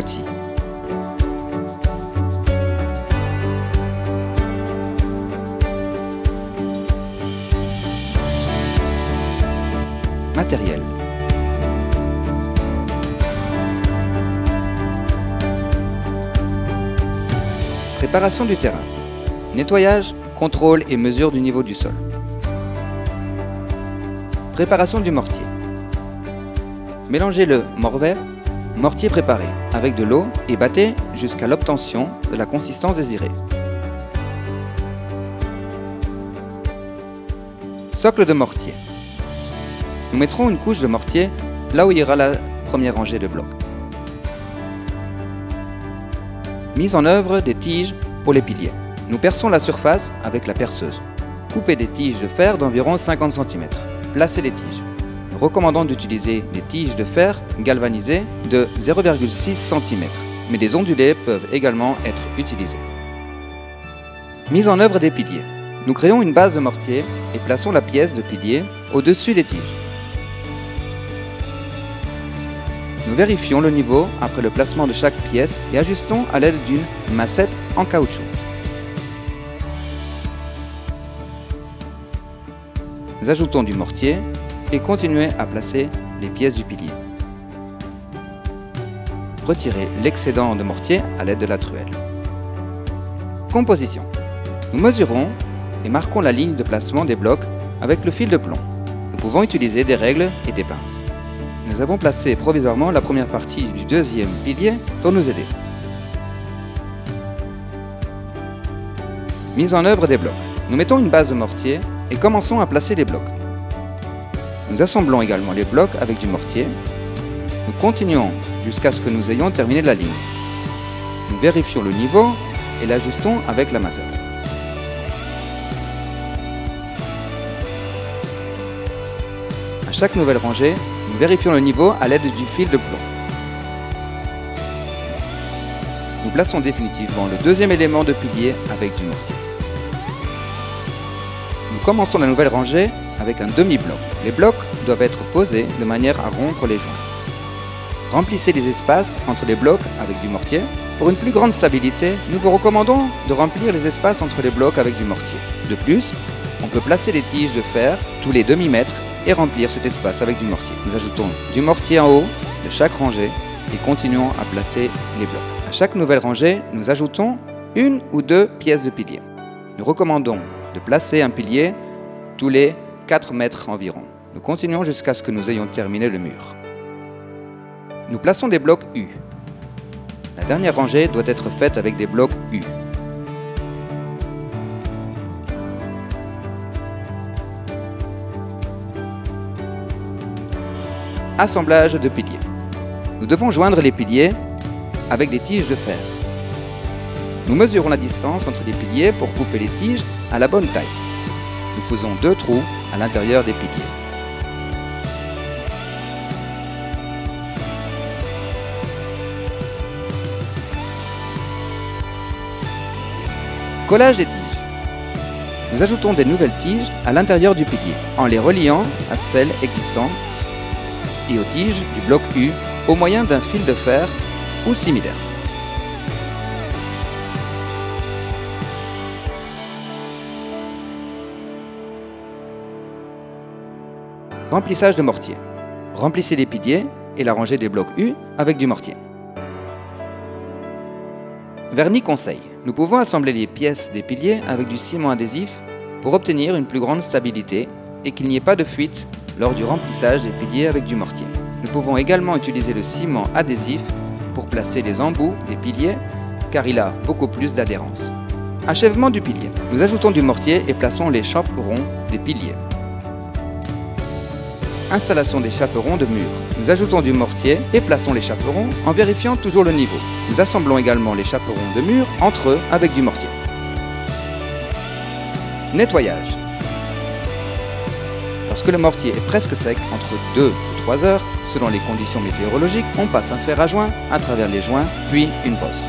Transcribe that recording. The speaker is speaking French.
outils. Matériel. Préparation du terrain. Nettoyage, contrôle et mesure du niveau du sol. Préparation du mortier. Mélangez le morvais, mortier préparé, avec de l'eau et battez jusqu'à l'obtention de la consistance désirée. Socle de mortier. Nous mettrons une couche de mortier là où ira la première rangée de blocs. Mise en œuvre des tiges pour les piliers. Nous perçons la surface avec la perceuse. Coupez des tiges de fer d'environ 50 cm. Placez les tiges. Nous recommandons d'utiliser des tiges de fer galvanisées de 0,6 cm, mais des ondulés peuvent également être utilisés. Mise en œuvre des piliers. Nous créons une base de mortier et plaçons la pièce de pilier au-dessus des tiges. Nous vérifions le niveau après le placement de chaque pièce et ajustons à l'aide d'une massette en caoutchouc. Nous ajoutons du mortier et continuez à placer les pièces du pilier. Retirez l'excédent de mortier à l'aide de la truelle. Composition. Nous mesurons et marquons la ligne de placement des blocs avec le fil de plomb. Nous pouvons utiliser des règles et des pinces. Nous avons placé provisoirement la première partie du deuxième pilier pour nous aider. Mise en œuvre des blocs. Nous mettons une base de mortier et commençons à placer les blocs. Nous assemblons également les blocs avec du mortier. Nous continuons jusqu'à ce que nous ayons terminé la ligne. Nous vérifions le niveau et l'ajustons avec la massette. À chaque nouvelle rangée, nous vérifions le niveau à l'aide du fil de plomb. Nous plaçons définitivement le deuxième élément de pilier avec du mortier. Nous commençons la nouvelle rangée avec un demi-bloc. Les blocs doivent être posés de manière à rompre les joints. Remplissez les espaces entre les blocs avec du mortier. Pour une plus grande stabilité, nous vous recommandons de remplir les espaces entre les blocs avec du mortier. De plus, on peut placer les tiges de fer tous les demi-mètres et remplir cet espace avec du mortier. Nous ajoutons du mortier en haut de chaque rangée et continuons à placer les blocs. À chaque nouvelle rangée, nous ajoutons une ou deux pièces de pilier. Nous recommandons de placer un pilier tous les 4 mètres environ. Nous continuons jusqu'à ce que nous ayons terminé le mur. Nous plaçons des blocs U. La dernière rangée doit être faite avec des blocs U. Assemblage de piliers. Nous devons joindre les piliers avec des tiges de fer. Nous mesurons la distance entre les piliers pour couper les tiges à la bonne taille. Nous faisons 2 trous à l'intérieur des piliers. Collage des tiges. Nous ajoutons des nouvelles tiges à l'intérieur du pilier en les reliant à celles existantes et aux tiges du bloc U au moyen d'un fil de fer ou similaire. Remplissage de mortier. Remplissez les piliers et la rangée des blocs U avec du mortier. Vernis conseil. Nous pouvons assembler les pièces des piliers avec du ciment adhésif pour obtenir une plus grande stabilité et qu'il n'y ait pas de fuite lors du remplissage des piliers avec du mortier. Nous pouvons également utiliser le ciment adhésif pour placer les embouts des piliers car il a beaucoup plus d'adhérence. Achèvement du pilier. Nous ajoutons du mortier et plaçons les chaperons des piliers. Installation des chaperons de mur. Nous ajoutons du mortier et plaçons les chaperons en vérifiant toujours le niveau. Nous assemblons également les chaperons de mur entre eux avec du mortier. Nettoyage. Lorsque le mortier est presque sec, entre 2 ou 3 heures, selon les conditions météorologiques, on passe un fer à joint à travers les joints, puis une brosse.